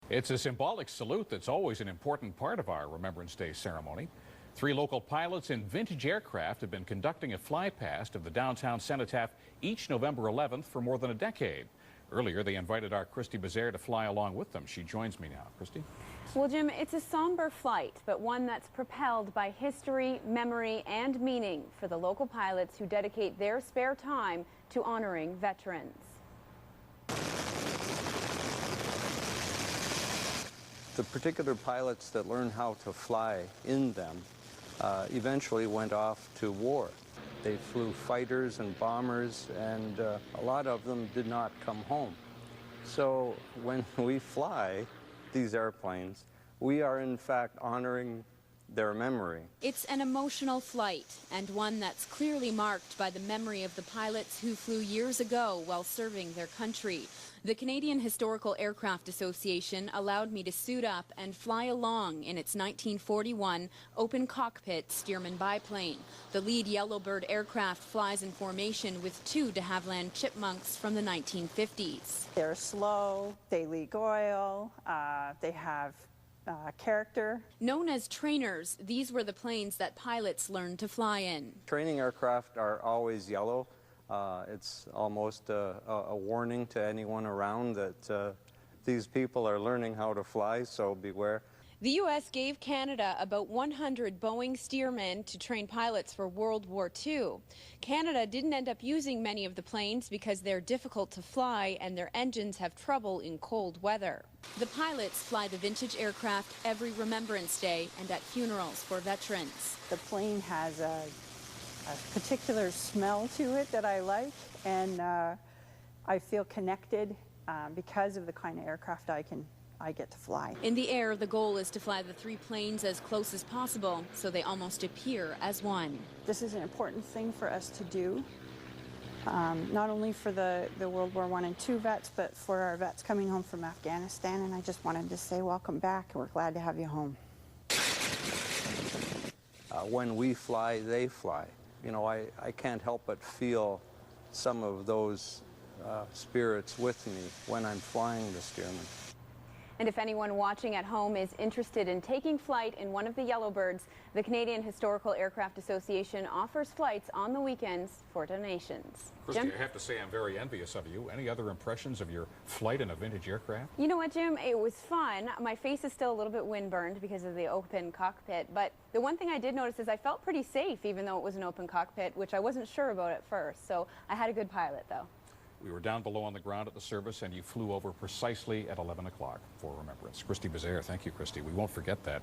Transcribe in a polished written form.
It's a symbolic salute that's always an important part of our Remembrance Day ceremony. 3 local pilots in vintage aircraft have been conducting a flypast of the downtown cenotaph each November 11th for more than a decade. Earlier, they invited our Christy Bezaire to fly along with them. She joins me now. Christy? Well, Jim, it's a somber flight, but one that's propelled by history, memory, and meaning for the local pilots who dedicate their spare time to honoring veterans. The particular pilots that learned how to fly in them eventually went off to war. They flew fighters and bombers, and a lot of them did not come home. So when we fly these airplanes, we are in fact honoring their memory. It's an emotional flight, and one that's clearly marked by the memory of the pilots who flew years ago while serving their country. The Canadian Historical Aircraft Association allowed me to suit up and fly along in its 1941 open cockpit Stearman biplane. The lead Yellowbird aircraft flies in formation with 2 de Havilland Chipmunks from the 1950s. They're slow, they leak oil, they have character. Known as trainers, these were the planes that pilots learned to fly in. Training aircraft are always yellow. It's almost a warning to anyone around that these people are learning how to fly, so beware. The U.S. gave Canada about 100 Boeing Stearmen to train pilots for World War II. Canada didn't end up using many of the planes because they're difficult to fly and their engines have trouble in cold weather. The pilots fly the vintage aircraft every Remembrance Day and at funerals for veterans. The plane has a particular smell to it that I like, and I feel connected because of the kind of aircraft I get to fly. In the air, the goal is to fly the 3 planes as close as possible, so they almost appear as one. This is an important thing for us to do, not only for the World War I and II vets, but for our vets coming home from Afghanistan, and I just wanted to say welcome back. We're glad to have you home. When we fly, they fly. You know, I can't help but feel some of those spirits with me when I'm flying the Stearman. And if anyone watching at home is interested in taking flight in one of the Yellowbirds, the Canadian Historical Aircraft Association offers flights on the weekends for donations. Christy, Jim? I have to say I'm very envious of you. Any other impressions of your flight in a vintage aircraft? You know what, Jim? It was fun. My face is still a little bit windburned because of the open cockpit, but the one thing I did notice is I felt pretty safe even though it was an open cockpit, which I wasn't sure about at first. So I had a good pilot, though. We were down below on the ground at the service, and you flew over precisely at 11 o'clock for Remembrance. Christy Bezaire, thank you, Christy. We won't forget that.